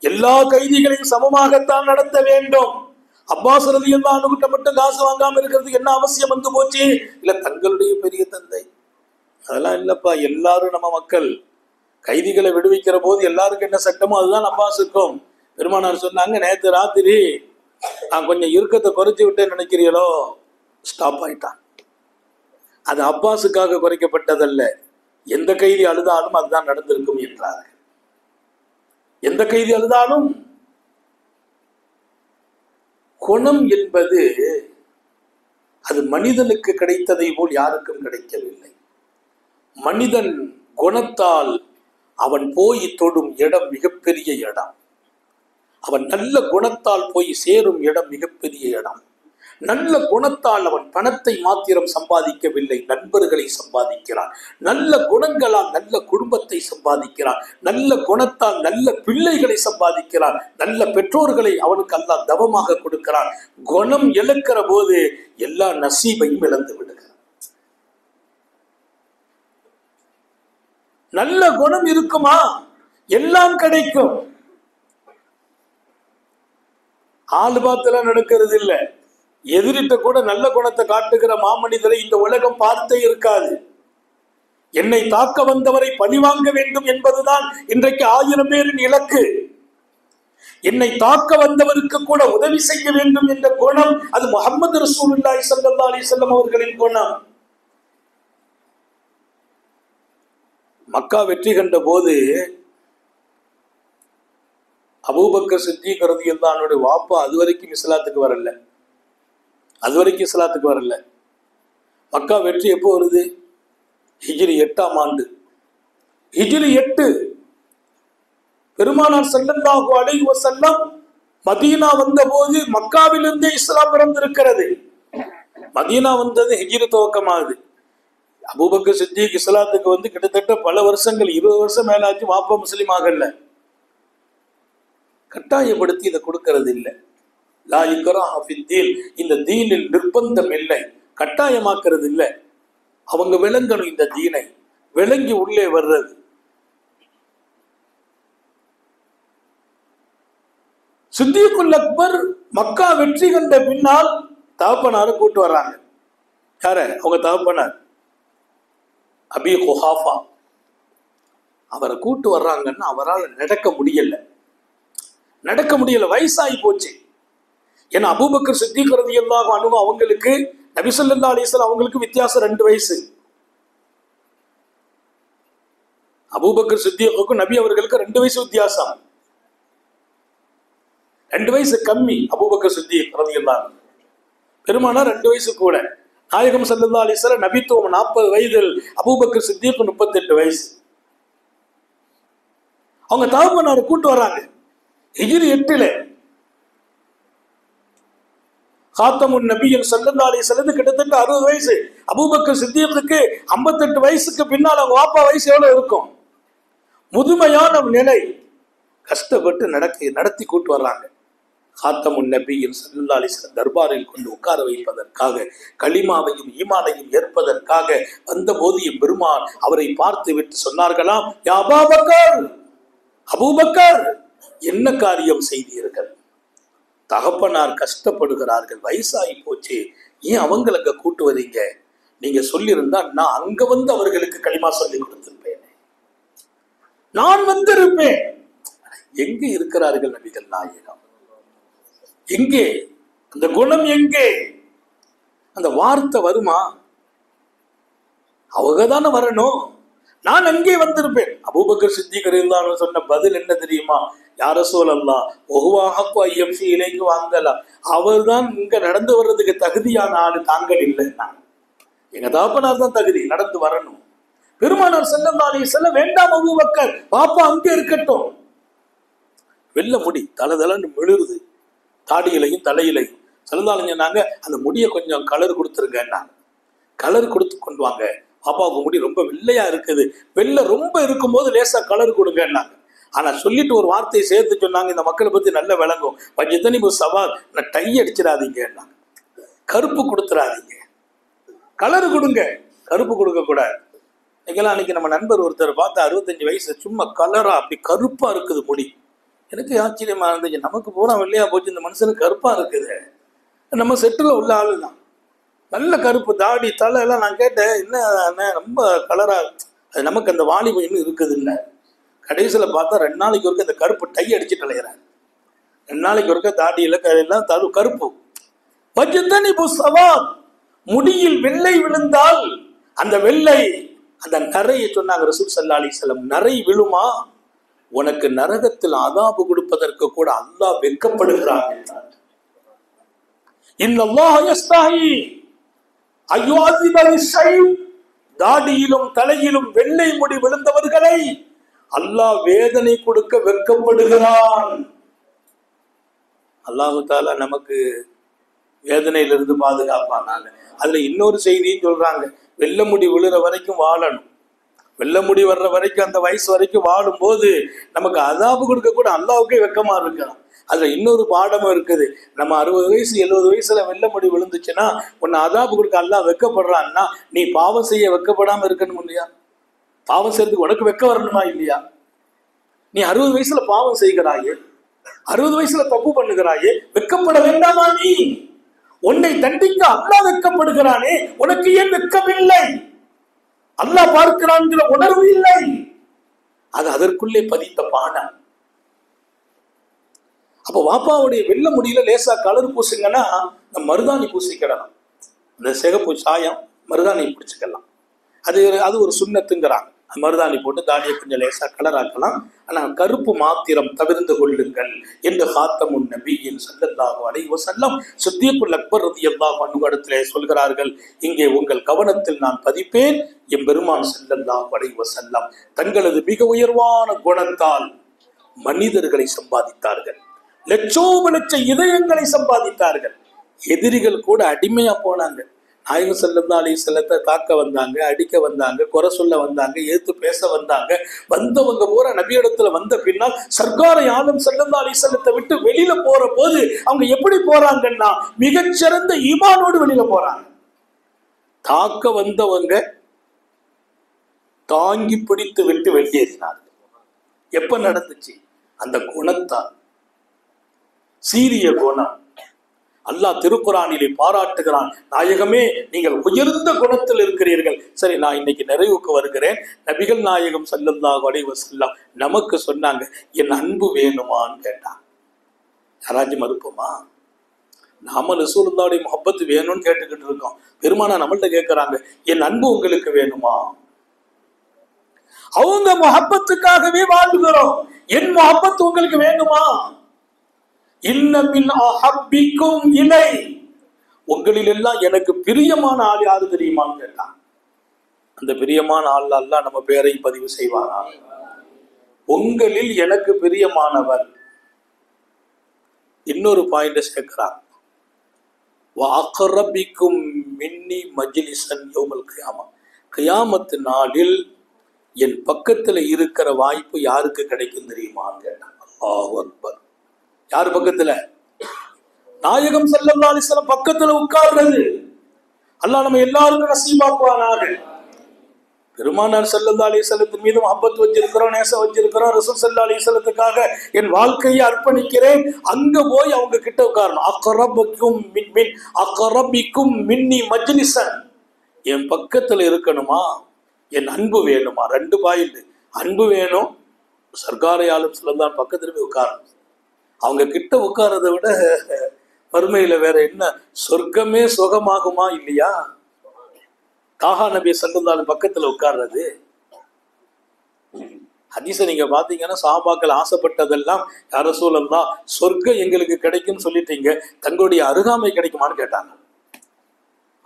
எல்லா கைதிகளையும் சமமாகத்தான் நடத்த வேண்டும். அப்பாஸ் ரலியல்லாஹு அன்ஹு கிட்ட மட்டும் காசு வாங்காம இருக்கிறதுக்கு என்ன அவசியம் வந்து போச்சு? இல்ல தங்களுடைய பெரிய தந்தை, அதெல்லாம் இல்லப்பா, எல்லாரும் நம்ம மக்கள். கைதிகளை விடுவிக்கிற போது எல்லாருக்கும் என்ன சட்டமோ அதுதான் அப்பாஸுக்கும். பெருமானார் சொன்னாங்க, நேற்று ராத்திரி நான் கொஞ்சம் இறுக்கத்தை குறைச்சி விட்டேன்னு நினைக்கிறீங்களோ, ஸ்டாப் ஆயிட்டான். அது அப்பாஸுக்காக குறைக்கப்பட்டதல்ல, எந்த கைதி அழுதாலும் அதுதான் நடந்திருக்கும் என்றார்கள். எந்த கைதி அழுதாலும். குணம் என்பது அது மனிதனுக்கு கிடைத்ததை போல் யாருக்கும் கிடைக்கவில்லை. மனிதன் குணத்தால் அவன் போய் தொடும் இடம் மிகப்பெரிய இடம். அவன் நல்ல குணத்தால் போய் சேரும் இடம் மிகப்பெரிய இடம். நல்ல குணத்தால் அவன் பணத்தை மாத்திரம் சம்பாதிக்கவில்லை, நண்பர்களை சம்பாதிக்கிறான். நல்ல குணங்களால் நல்ல குடும்பத்தை சம்பாதிக்கிறான். நல்ல குணத்தால் நல்ல பிள்ளைகளை சம்பாதிக்கிறான். நல்ல பெற்றோர்களை அவனுக்கு அல்லாஹ் தவமாக கொடுக்கிறான். குணம் இழக்கிற போது எல்லா நசீபையும் இழந்து விடுகிறான். நல்ல குணம் இருக்குமா, எல்லாம் கிடைக்கும். ஆளு பாத்தெல்லாம் நடக்கிறது இல்ல. எதிரிட்ட கூட நல்ல குணத்தை காட்டுகிற மாமனிதரை இந்த உலகம் பார்த்தே இருக்காது. என்னை தாக்க வந்தவரை பழிவாங்க வேண்டும் என்பதுதான் இன்றைக்கு 1000 பேரின் இலக்கு. என்னை தாக்க வந்தவருக்கு கூட உதவி செய்ய வேண்டும் என்ற குணம், அது முஹம்மது ரசூலுல்லாஹி ஸல்லல்லாஹு அலைஹி வஸல்லம் அவர்களின் குணம். மக்கா வெற்றி கண்ட போது அபூபக்கர் சித்திக் ரலியல்லாஹு அன்ஹுடைய வாப்பா அதுவரைக்கும் இஸ்லாத்துக்கு வரல. மக்கா வெற்றி எப்போ வருது? ஹிஜ்ரி 8ஆம் ஆண்டு. ஹிஜ்ரி 8. பெருமானார் ஸல்லல்லாஹு அலைஹி வஸல்லம் மதீனா வந்த போது மக்காவிலிருந்தே இஸ்லாம் பிறந்திருக்கிறது. மதீனா வந்தது ஹிஜ்ரி துவக்கமாகுது. அபூபக்கர் சித்திக் இஸ்லாத்துக்கு வந்து கிட்டத்தட்ட பல வருஷங்கள், 20 வருஷம் மேலாச்சு, வாப்பா முஸ்லீம் ஆகல. கட்டாயப்படுத்தி இதை கொடுக்கறது இல்லை. லா இக்ராஹ ஃபித்தீன், இந்த தீனில் நிர்பந்தம் இல்லை, கட்டாயமாக்குறது இல்லை. அவங்க விளங்கணும், இந்த தீனை விளங்கி உள்ளே வர்றது. சித்திகுல் அக்பர் மக்கா வெற்றி கண்ட பின்னால் தகப்பனாரை கூட்டு வர்றாங்க. யார? அவங்க தகப்பனார் அபி குஹாஃபா. அவரை கூட்டு வர்றாங்கன்னா அவரால் நடக்க முடியல, வயசாகி போச்சு. ஏன்னா அபூபக்கர் சித்திக் ரலியல்லாஹு அன்ஹு அவங்களுக்கு நபி ஸல்லல்லாஹு அலைஹி வஸல்லம் அவங்களுக்கு வித்தியாசம் 2 வயசு. அபூபக்கர் சித்திக்குக்கும் நபி அவர்களுக்கு 2 வயசு வித்தியாசம். 2 வயசு கம்மி அபூபக்கர் சித்திக் ரலியல்லாஹு அன்ஹு. பெருமானார் 2 வயசு கூட. நாயகம் ஸல்லல்லாஹு அலைஹி வஸல்லம் நபித்துவம் 40 வயதில், அபூபக்கர் சித்திக் 38 வயசு. அவங்க தகப்பனாரை கூட்டு வர்றாங்க. ஹிஜ்ரி 8ல காத்தமுன் நபியின் ஸல்லல்லாஹு அலைஹி வஸல்லம் கிட்டத்தட்ட 60 வயசு. அபூபக்கர் சித்திக்கு 58 வயசுக்கு பின்னால் அவங்க வாப்பா வயசு எவ்வளவு இருக்கும்? முதுமையான நிலை. கஷ்டப்பட்டு நடத்தி கூட்டு வர்றாங்க. காத்தமுன் நபியின் ஸல்லல்லாஹு அலைஹி வஸல்லம் தர்பாரில் கொண்டு உட்கார வைப்பதற்காக, கலிமாவையும் ஈமானையும் ஏற்பதற்காக வந்த போது பெருமான் அவரை பார்த்து விட்டு சொன்னார்களாம், யா அபூபக்கர், அபூபக்கர், என்ன காரியம் செய்தீர்கள்? தகப்பனார் கஷ்டப்படுகிறார்கள், வயசாகி போச்சு, ஏன் அவங்களுக்கு கூட்டு வரீங்க? நீங்க சொல்லியிருந்தா நான் அங்க வந்து அவர்களுக்கு களிமா சொல்லி கொடுத்திருப்பேன், நான் வந்திருப்பேன். எங்கே இருக்கிறார்கள் நபிகள் நாயகம்? எங்கே அந்த குணம்? எங்கே அந்த வார்த்தை வருமா? அவங்க தானே வரணும். நான் அங்கே வந்திருப்பேன். அபூபக்கர் சித்திக் ரலியல்லாஹு சொன்ன பதில் என்ன தெரியுமா? யா ரசூலல்லாஹ், ஒஹுவாஹக்கு ஐயம்சி இலைக்கு வாங்கலாம். அவர் தான் இங்க நடந்து வர்றதுக்கு தகுதியான ஆளு, தாங்கள் இல்லைன்னா. எங்க தகப்பனார் தான் தகுதி, நடந்து வரணும். பெருமானார் ஸல்லல்லாஹு அலைஹி வஸல்லம், வேண்டாம் அபூபக்கர், பாப்பா அங்கே இருக்கட்டும். வெள்ள முடி தலதலன்னு மிளுருது, தாடியிலையும் தலையிலையும். ஸல்லல்லாஹு அலைஹி சொன்னாங்க, அந்த முடியை கொஞ்சம் கலர் கொடுத்துருங்க. கலர் கொடுத்து கொண்டு வாங்க, பாப்பாவுக்கு முடி ரொம்ப வெள்ளையா இருக்குது, வெள்ளை ரொம்ப இருக்கும்போது லேசா கலர் கொடுங்கன்னாங்க. ஆனா சொல்லிட்டு ஒரு வார்த்தையை சேர்த்து சொன்னாங்க, இந்த மக்களை பத்தி நல்ல விளங்கும். பஜ்ஜத்தனி சவால், நான் டை அடிச்சிடாதீங்க, கருப்பு கொடுத்துடாதீங்க, கலர் கொடுங்க, கருப்பு கொடுக்க கூடாது. இன்னைக்கெல்லாம் அன்னைக்கு நம்ம நண்பர் ஒருத்தர் பார்த்தா 65 வயசு, சும்மா கலரா அப்படி கருப்பா இருக்குது முடி. எனக்கு ஆச்சரியமா இருந்துச்சு, நமக்கு பூரா வெள்ளையா போச்சு, இந்த மனுஷனுக்கு கருப்பா இருக்குது. நம்ம செட்டுல உள்ள ஆளு தான், நல்ல கருப்பு, தாடி தலை எல்லாம். நான் கேட்டேன், என்ன ரொம்ப கலரா? அது நமக்கு அந்த வாலிபம் இன்னும் இருக்குது இல்லை. கடைசியில பார்த்தா 2 நாளைக்கு ஒருக்க இந்த கருப்பு டை அடிச்சுட்டு அலையிறாங்க. 2 நாளைக்கு ஒருக்க தாடியில எல்லாம் கருப்பு. பஜ்ஜத்தனி சவால், முடியில் வெள்ளை விழுந்தால் அந்த வெள்ளை, அந்த நரையை சொன்னாங்க ரசூல் ஸல்லல்லாஹு அலைஹி வஸல்லம், நரை விழுமா, உனக்கு நரகத்தில் அதாபு கொடுப்பதற்கு கூட அல்லாஹ் வெட்கப்படுகிறான் என்றார். இன்னல்லாஹ யஸ்தஹி அய்யுஅஸிப லிஷைப், தாடியிலும் தலையிலும் வெள்ளை முடி விழுந்தவர்களை அல்லாஹ் வேதனை கொடுக்க வெட்கப்படுகிறான். அல்லாஹு தஆலா நமக்கு வேதனையிலிருந்து பாதுகாப்பானாங்க. அதுல இன்னொரு செய்தியும் சொல்றாங்க, வெள்ளை முடி விழுற வரைக்கும் வாழணும், வெள்ளை முடி வர்ற வரைக்கும், அந்த வயசு வரைக்கும் வாழும் போது நமக்கு அதாபு கொடுக்க கூட அல்லாஹ்வுக்கே வெக்கமா இருக்கலாம். அதுல இன்னொரு பாடமும் இருக்குது. நம்ம 60 வயசு 70 வயசுல வெள்ளை முடி விழுந்துச்சுன்னா உன்னை அதாபு கொடுக்க அல்லாஹ் வெக்கப்படுறான்னா, நீ பாவம் செய்ய வெக்கப்படாம இருக்கணும் இல்லையா? பாவம் செய்யறதுக்கு உனக்கு வெக்க வரணுமா இல்லையா? நீ 60 வயசுல பாவம் செய்கிறாயே, 60 வயசுல தப்பு பண்ணுகிறாயே, வெக்கப்பட வேண்டாமா? நீ உன்னை தண்டிக்க அல்லாஹ் வெக்கப்படுகிறானே, உனக்கு ஏன் வெக்கமில்லை? அல்லாஹ் பார்க்கிறான்கிற உணர்வு இல்லை. அது அதற்குள்ளே பதித்த பாடம். அப்போ வாப்பாவுடைய வெள்ள முடியல லேசா கலர் பூசுங்கன்னா நம்ம மருதாணி பூசிக்கிடலாம். இந்த சிகப்பு சாயம் மருதாணி பிடிச்சிக்கலாம். அது ஒரு சுண்ணத்துங்கிறாங்க. மருதாணி போட்டு தாடியை கொஞ்சம் லேசா கலராக்கலாம். ஆனா கருப்பு மாத்திரம் தவிர்த்து கொள்ளுங்கள் என்று காத்தமுன் நபியின் ஸல்லல்லாஹு அலைஹி வஸல்லம் சித்திக்குல் அக்பர் ரலியல்லாஹு அன்ஹு இடத்திலே சொல்கிறார்கள். இங்கே உங்கள் கவனத்தில் நான் பதிப்பேன், எம்பெருமான் ஸல்லல்லாஹு அலைஹி வஸல்லம் தங்களது மிக உயர்வான குணத்தால் மனிதர்களை சம்பாதித்தார்கள், லட்சோப லட்ச இதயங்களை சம்பாதித்தார்கள். எதிரிகள் கூட அடிமையா போனாங்க. நாயகம் ஸல்லல்லாஹு அலைஹி வஸல்லத்தை தாக்க வந்தாங்க, அடிக்க வந்தாங்க, குறை சொல்ல வந்தாங்க, எதிர்த்து பேச வந்தாங்க. வந்தவங்க பூரா நபியிடத்துல வந்த பின்னால் சர்க்காரை ஆலம் ஸல்லல்லாஹு அலைஹி வஸல்லத்தை விட்டு வெளியில போற போது அவங்க எப்படி போறாங்கன்னா மிகச்சிறந்த ஈமானோடு வெளியில போறாங்க. தாக்க வந்தவங்க தாங்கி பிடித்து விட்டு வெளியேறினார்கள். எப்ப நடந்துச்சு? அந்த குணத்தால். சீரிய குணம். அல்லாஹ் திருக்குரானிலே பாராட்டுகிறான், நாயகமே நீங்கள் உயர்ந்த குணத்தில் இருக்கிறீர்கள். சரி, நான் இன்னைக்கு நிறைவுக்கு வருகிறேன். நபிகள் நாயகம் ஸல்லல்லாஹு அலைஹி வஸல்லம் நமக்கு சொன்னாங்க, என் அன்பு வேணுமான்னு கேட்டான். யாராச்சும் மறுப்போமா? நாம ரசூலுல்லாஹ்வுடைய முஹப்பத் வேணும்னு கேட்டுக்கிட்டு இருக்கோம். பெருமானா நம்மள்ட்ட கேட்கிறாங்க, என் அன்பு உங்களுக்கு வேணுமா? அவங்க முஹப்பத்துக்காகவே வாழ்கிறோம். என் முஹப்பத் உங்களுக்கு வேணுமா? இன்ன மின் அஹப்பிக்கும் இலை, உங்களில் எல்லாம் எனக்கு பிரியமான ஆள் யாரு தெரியுமான்னு கேட்டான். அந்த பிரியமான ஆள் அல்லாஹ் நம்ம பேரை பதிவு செய்வானா? உங்களில் எனக்கு பிரியமானவர். இன்னொரு பாயிண்ட் சேர்க்கிறான், வஅக்ரபிக்கும் மின்னி மஜ்லிஸன் யௌமல் கியாமா, கியாமத்து நாளில் என் பக்கத்துல இருக்கிற வாய்ப்பு யாருக்கு கிடைக்கும் தெரியுமான்னு கேட்டான். அல்லாஹு அக்பர். யார் பக்கத்துல? நாயகம் ஸல்லல்லாஹு அலைஹி வஸல்லம் பக்கத்துல உட்கார்றது. அல்லாஹ் நம்ம எல்லாருக்கும் நசீபாக்குவானாக. பெருமானார் ஸல்லல்லாஹு அலைஹி வஸல்லத்தின் மீது முஹப்பத் வச்சிருக்கிறோம், நேசம் வச்சிருக்கிறோம். ரசூல் ஸல்லல்லாஹு அலைஹி வஸல்லத்துக்காக என் வாழ்க்கையை அர்ப்பணிக்கிறேன். அங்க போய் அவங்க கிட்ட உட்காரணும். அக்ரபிக்கும் மின்னி மஜ்லிஸன், என் பக்கத்துல இருக்கணுமா, என் அன்பு வேணுமா? 2 பாயிண்ட். அன்பு வேணும், சர்க்காரையாலும் ஸல்லல்லாஹு பக்கத்துல போய் உட்காரணும். அவங்க கிட்ட உட்கார்றதை விட மறுமையில வேற என்ன, சொர்க்கமே சுகமாகுமா இல்லையா? தாஹா நபி ஸல்லல்லாஹு பக்கத்துல உட்கார்றது. ஹதீஸை நீங்க பாத்தீங்கன்னா சஹாபாக்கள் ஆசைப்பட்டதெல்லாம், யா ரசூலல்லாஹ் சொர்க்கம் எங்களுக்கு கிடைக்கும் சொல்லிட்டீங்க, தங்களுடைய அருகாமை கிடைக்குமான்னு கேட்டாங்க.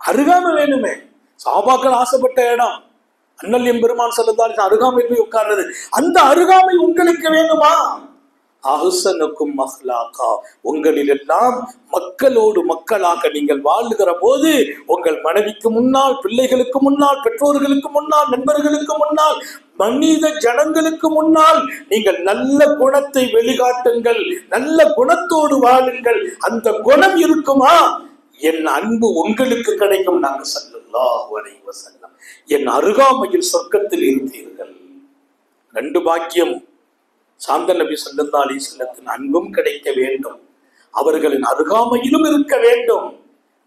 அருகாமை வேணுமே. சஹாபாக்கள் ஆசைப்பட்ட இடம் அண்ணல் எம்பெருமான் ஸல்லல்லாஹு அலைஹி அருகாமையில் போய் உட்கார்றது. அந்த அருகாமை உங்களுக்கு வேணுமா? அஹ்ஸனுக்கும் அஹ்லாகா, உங்களில் எல்லாம் மக்களோடு மக்களாக நீங்கள் வாழுகிற போது உங்கள் மனைவிக்கு முன்னால், பிள்ளைகளுக்கு முன்னால், பெற்றோர்களுக்கு முன்னால், நண்பர்களுக்கு முன்னால், மனித ஜனங்களுக்கு முன்னால் நீங்கள் நல்ல குணத்தை வெளிக்காட்டுங்கள், நல்ல குணத்தோடு வாழுங்கள். அந்த குணம் இருக்குமா, என் அன்பு உங்களுக்கு கிடைக்கும். நாங்கள் ஸல்லல்லாஹு அலைஹி வஸல்லம் என் அருகாமையில் சொர்க்கத்தில் இருந்தீர்கள். 2 பாக்கியம். சாந்த நபி ஸல்லல்லாஹு அலைஹி வஸல்லத்தின் அன்பும் கிடைக்க வேண்டும், அவர்களின் அருகாமையிலும் இருக்க வேண்டும்.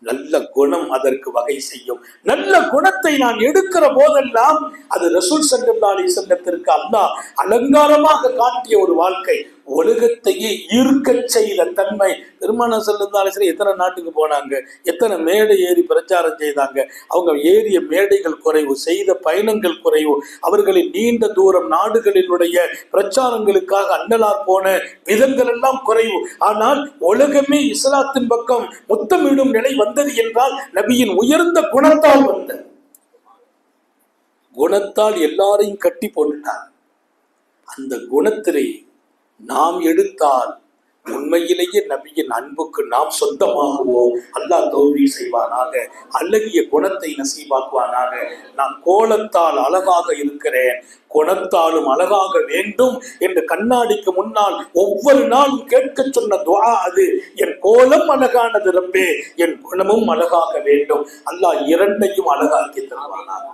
நல்ல குணம் அதற்கு வகை செய்யும். நல்ல குணத்தை நான் எடுக்கிற போதெல்லாம் அது ரசூல் ஸல்லல்லாஹு அலைஹி வஸல்லத்திற்கு அல்லாஹ் அலங்காரமாக காட்டிய ஒரு வாழ்க்கை, உலகத்தையே ஈர்க்க செய்த தன்மை. பெருமானார் ஸல்லல்லாஹு அலைஹி வஸல்லம் எத்தனை நாட்டுக்கு போனாங்க, எத்தனை மேடை ஏறி பிரச்சாரம் செய்தாங்க. அவங்க ஏறிய மேடைகள் குறைவு, செய்த பயணங்கள் குறைவு, அவர்களின் நீண்ட தூரம் நாடுகளினுடைய பிரச்சாரங்களுக்காக அன்னலார் போன விதங்கள் எல்லாம் குறைவு. ஆனால் உலகமே இஸ்லாத்தின் பக்கம் முத்தமிடும் நிலை வந்தது என்றால் நபியின் உயர்ந்த குணத்தால் வந்த குணத்தால் எல்லாரையும் கட்டி போட்டுட்டார். அந்த குணத்திலே நாம் எடுத்தால் உண்மையிலேயே நபியின் அன்புக்கு நாம் சொந்தமாகுவோம். அல்லாஹ் தௌஃபீக் செய்வானாக, அழகிய குணத்தை நசீபாக்குவானாக. நான் கோலத்தால் அழகாக இருக்கிறேன், குணத்தாலும் அழகாக வேண்டும் என்று கண்ணாடிக்கு முன்னால் ஒவ்வொரு நாளும் கேட்க சொன்ன துஆ அது. என் கோலம் அழகானது ரப்பே, என் குணமும் அழகாக வேண்டும். அல்லாஹ் இரண்டையும் அழகாக்கி தருவானாக.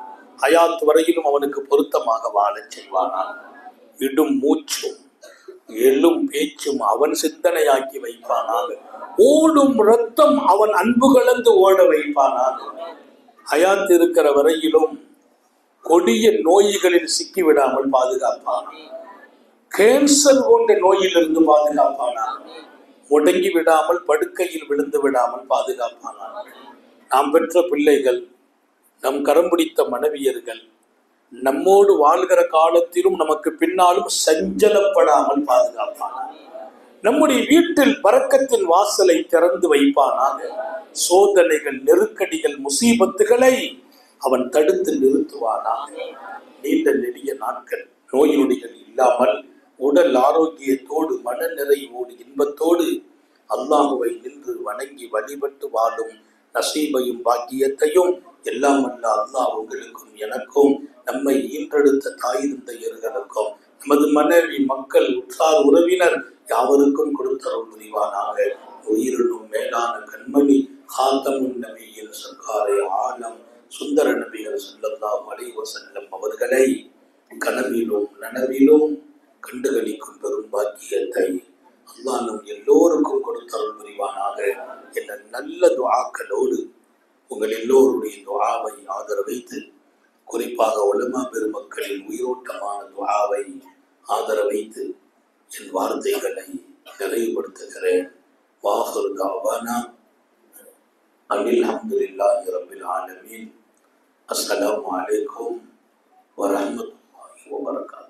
ஹயாத் வரையிலும் அவனுக்கு பொருத்தமாக வாழச் செய்வானாக. இடும் மூச்சும் எழும் பேச்சும் அவன் சிந்தனையாக்கி வைப்பானாக. ஓடும் ரத்தம் அவன் அன்பு கலந்து ஓட வைப்பானாக. ஹயாத் இருக்கிற வரையிலும் கொடிய நோய்களில் சிக்கிவிடாமல் பாதுகாப்பானாக. கேன்சர் போன்ற நோயிலிருந்து பாதுகாப்பானாக. முடங்கி விடாமல், படுக்கையில் விழுந்து விடாமல் பாதுகாப்பானாக. நாம் பெற்ற பிள்ளைகள், நம் கரம் பிடித்த மனைவியர்கள் நம்மோடு வாழ்கிற காலத்திலும் நமக்கு பின்னாலும் சஞ்சலப்படாமல் பாதுகாப்பானாக. நம்முடைய வீட்டில் பரக்கத்தின் வாசலை திறந்து வைப்பானாக. சோதனைகள், நெருக்கடிகள், முசீபத்துகளை அவன் தடுத்து நிறுத்துவானாக. நீண்ட நெடிய நாட்கள் நோய் நொடிகள் இல்லாமல் உடல் ஆரோக்கியத்தோடு, மன நிறைவோடு, இன்பத்தோடு அல்லாஹுவை நின்று வணங்கி வழிபட்டு வாழும் நசீபையும் பாக்கியத்தையும் எல்லாம் அல்ல அல்லாஹ் உங்களுக்கும் எனக்கும், நம்மை ஈன்றெடுத்த தாய் தந்தையர்களுக்கும், நமது மனைவி, மக்கள், உற்றார் உறவினர் யாவருக்கும் கொடுத்தருள் புரிவானாக. உயிரினும் மேலான கண்மணி காத்தமுன் நபியின் சர்க்காரை ஆலம் சுந்தர நபிகள் ஸல்லல்லாஹு அலைஹி வஸல்லம் அவர்களை கனவிலும் நனவிலும் கண்டுகளிக்கும் பெரும் பாக்கியத்தை அல்லாஹ் நம் எல்லோருக்கும் கொடுத்தருள் புரிவானாக என்ற நல்ல துஆக்களோடு உங்கள் எல்லோருடைய துஆவை ஆதரவைத்து, குறிப்பாக உலமா பெருமக்களின் உயிரோட்டமான துஆவை ஆதரவைத்து என் வார்த்தைகளை நிறைவுபடுத்துகிறேன். வாஹிரு தஅவானா அனில் ஹம்துலில்லாஹி ரப்பில் ஆலமீன். அஸ்ஸலாமு அலைக்கும் வரஹ்மத்துல்லாஹி வபரகாத்துஹு.